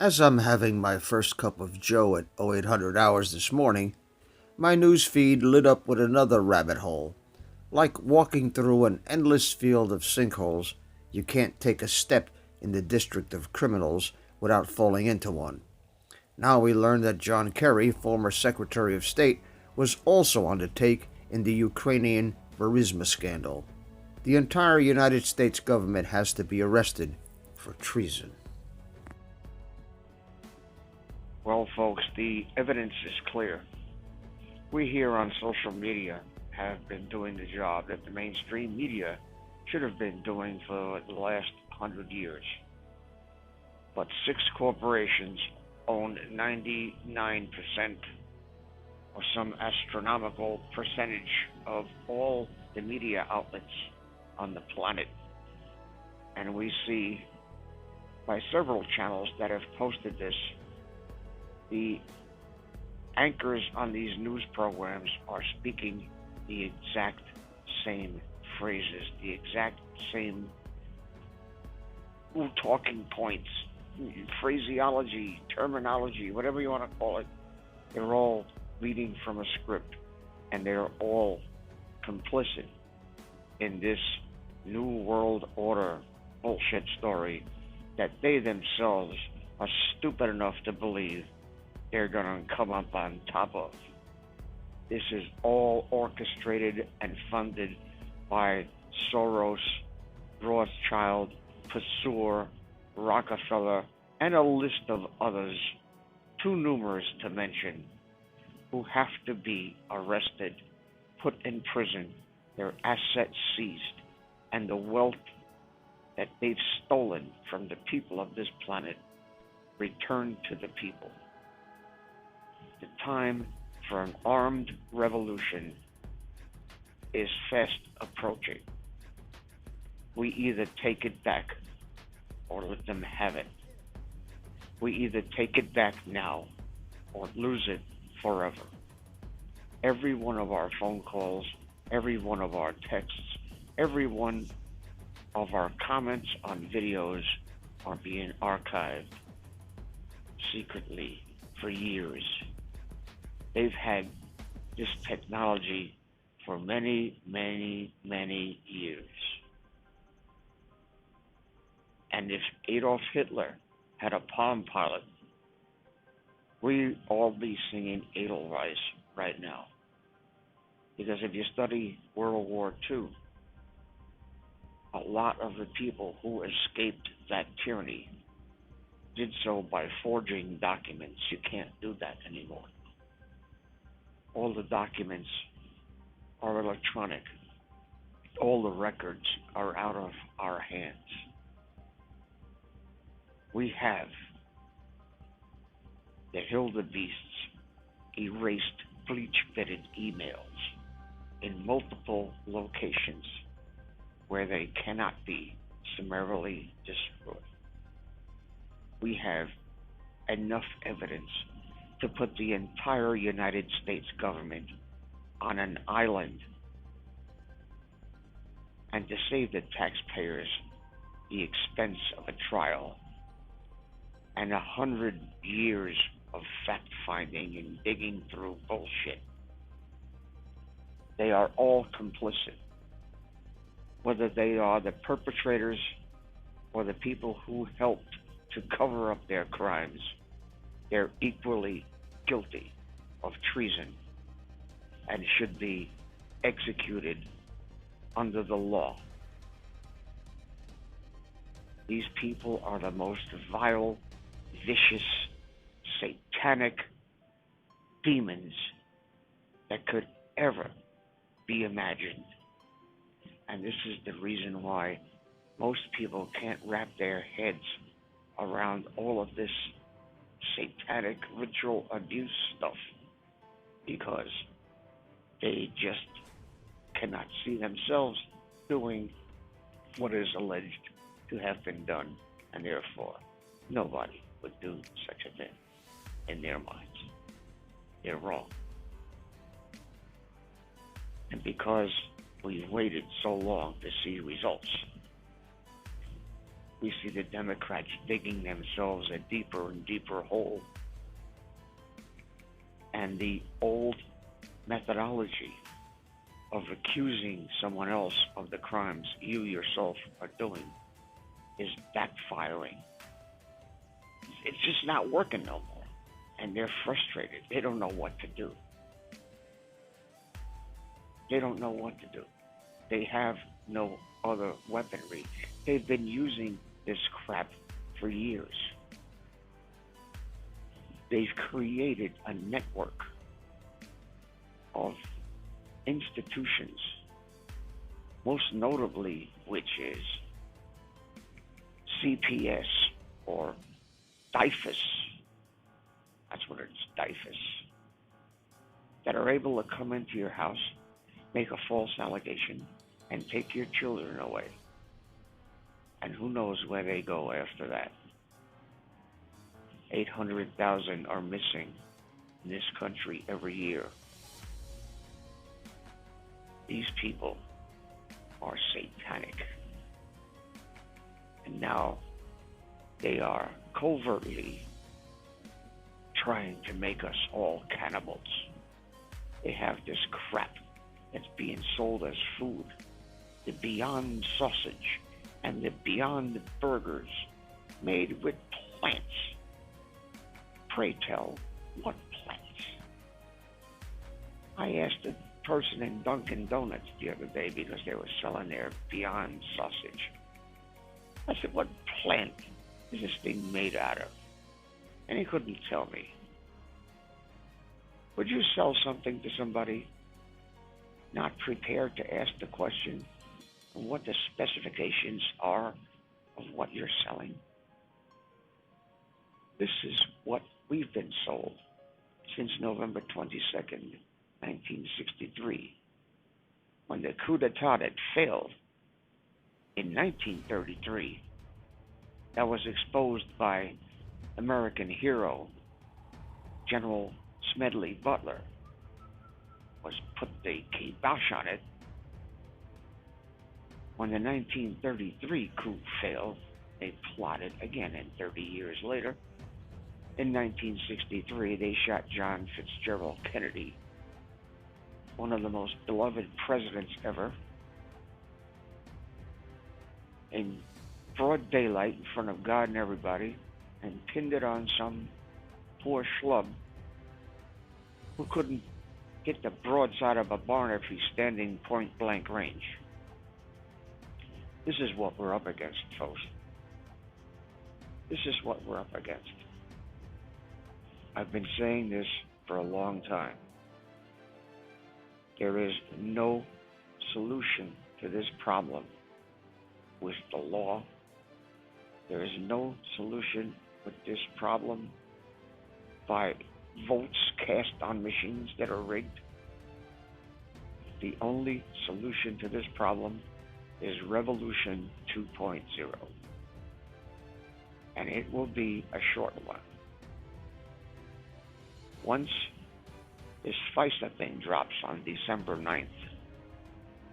As I'm having my first cup of joe at 0800 hours this morning, my news feed lit up with another rabbit hole. Like walking through an endless field of sinkholes, you can't take a step in the district of criminals without falling into one. Now we learn that John Kerry, former Secretary of State, was also on the take in the Ukrainian Burisma scandal. The entire United States government has to be arrested for treason. Well, folks, the evidence is clear. We here on social media have been doing the job that the mainstream media should have been doing for the last 100 years. But 6 corporations own 99% or some astronomical percentage of all the media outlets on the planet. And we see by several channels that have posted this, the anchors on these news programs are speaking the exact same phrases, the exact same talking points, phraseology, terminology, whatever you want to call it. They're all reading from a script, and they're all complicit in this New World Order bullshit story that they themselves are stupid enough to believe they're going to come up on top of. This is all orchestrated and funded by Soros, Rothschild, Pasteur, Rockefeller, and a list of others, too numerous to mention, who have to be arrested, put in prison, their assets seized, and the wealth that they've stolen from the people of this planet returned to the people. The time for an armed revolution is fast approaching. We either take it back or let them have it. We either take it back now or lose it forever. Every one of our phone calls, every one of our texts, every one of our comments on videos are being archived secretly for years. They've had this technology for many, many, many years. And if Adolf Hitler had a Palm Pilot, we'd all be singing Edelweiss right now. Because if you study World War II, a lot of the people who escaped that tyranny did so by forging documents. You can't do that anymore. All the documents are electronic. All the records are out of our hands. We have the Hildebeests erased bleach-fitted emails in multiple locations where they cannot be summarily destroyed. We have enough evidence to put the entire United States government on an island and to save the taxpayers the expense of a trial and 100 years of fact-finding and digging through bullshit. They are all complicit. Whether they are the perpetrators or the people who helped to cover up their crimes, they're equally guilty of treason and should be executed under the law. These people are the most vile, vicious, satanic demons that could ever be imagined. And this is the reason why most people can't wrap their heads around all of this satanic ritual abuse stuff, because they just cannot see themselves doing what is alleged to have been done, and therefore nobody would do such a thing in their minds. They're wrong. And because we've waited so long to see results, we see the Democrats digging themselves a deeper and deeper hole. And the old methodology of accusing someone else of the crimes you yourself are doing is backfiring. It's just not working no more. And they're frustrated. They don't know what to do. They don't know what to do. They have no other weaponry. They've been using this crap for years. They've created a network of institutions, most notably which is CPS or DIFUS, that's what it is, DIFUS, that are able to come into your house, make a false allegation, and take your children away. And who knows where they go after that. 800,000 are missing in this country every year. These people are satanic. And now they are covertly trying to make us all cannibals. They have this crap that's being sold as food. The Beyond Sausage and the Beyond Burgers made with plants. Pray tell, what plants? I asked a person in Dunkin' Donuts the other day because they were selling their Beyond Sausage. I said, what plant is this thing made out of? And he couldn't tell me. Would you sell something to somebody not prepared to ask the question of what the specifications are of what you're selling? This is what we've been sold since November 22nd, 1963, when the coup d'etat had failed in 1933, that was exposed by American hero General Smedley Butler, was put the kibosh on it. When the 1933 coup failed, they plotted again, and 30 years later, in 1963, they shot John Fitzgerald Kennedy, one of the most beloved presidents ever, in broad daylight in front of God and everybody, and pinned it on some poor schlub who couldn't hit the broadside of a barn if he's standing point blank range. This is what we're up against, folks. This is what we're up against. I've been saying this for a long time. There is no solution to this problem with the law. There is no solution with this problem by votes cast on machines that are rigged. The only solution to this problem is Revolution 2.0. And it will be a short one. Once this FISA thing drops on December 9th,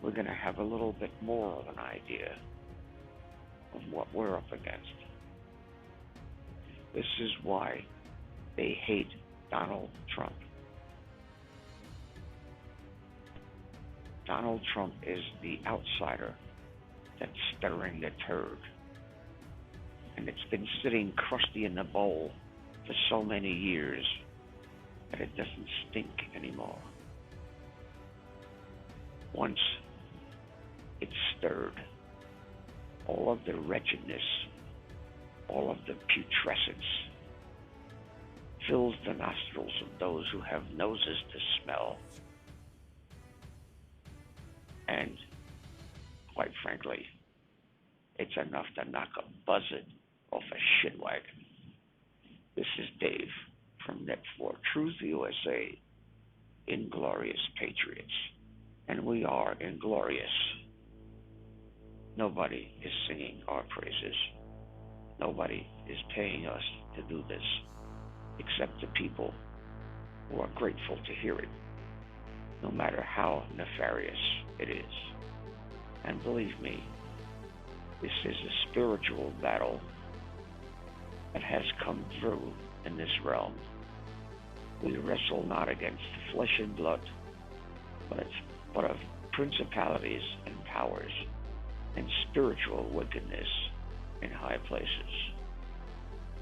we're going to have a little bit more of an idea of what we're up against. This is why they hate Donald Trump. Donald Trump is the outsider that's stirring the turd. And it's been sitting crusty in the bowl for so many years that it doesn't stink anymore. Once it's stirred, all of the wretchedness, all of the putrescence fills the nostrils of those who have noses to smell. And quite frankly, it's enough to knock a buzzard off a shit wagon. This is Dave from Net for Truth USA, Inglorious Patriots. And we are inglorious. Nobody is singing our praises. Nobody is paying us to do this, except the people who are grateful to hear it, no matter how nefarious it is. And believe me, This is a spiritual battle that has come through in this realm. We wrestle not against flesh and blood, but of principalities and powers and spiritual wickedness in high places.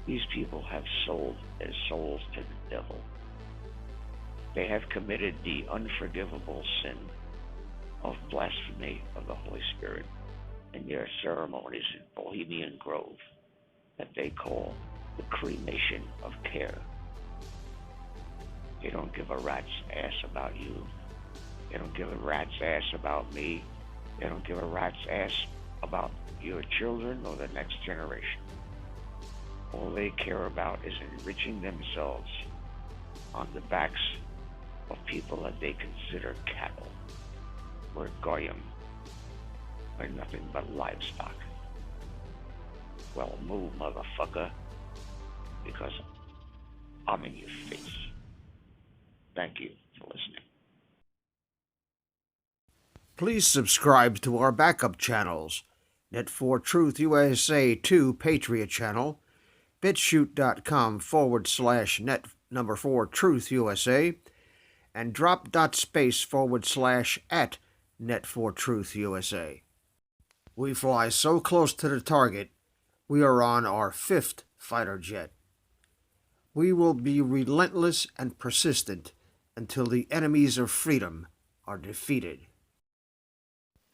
These people have sold their souls to the devil. They have committed the unforgivable sin of blasphemy of the Holy Spirit in their ceremonies in Bohemian Grove that they call the cremation of care. They don't give a rat's ass about you. They don't give a rat's ass about me. They don't give a rat's ass about your children or the next generation. All they care about is enriching themselves on the backs of people that they consider cattle or goyim, or nothing but livestock. Well, move, motherfucker, because I'm in your face. Thank you for listening. Please subscribe to our backup channels, Net4Truth USA 2 Patriot channel, BitChute.com/net4Truth USA, and drop.space /@Net4Truth USA. We fly so close to the target, we are on our 5th fighter jet. We will be relentless and persistent until the enemies of freedom are defeated.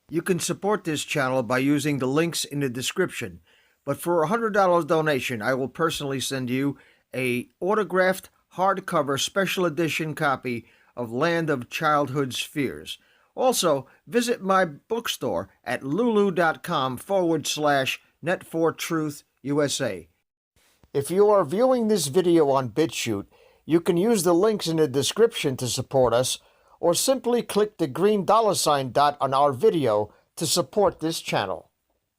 You can support this channel by using the links in the description, but for a $100 donation, I will personally send you a autographed hardcover special edition copy of Land of Childhood's Fears. Also, visit my bookstore at lulu.com/Net4Truth USA. If you are viewing this video on BitChute, you can use the links in the description to support us, or simply click the green $ dot on our video to support this channel.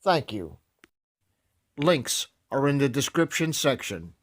Thank you. Links are in the description section.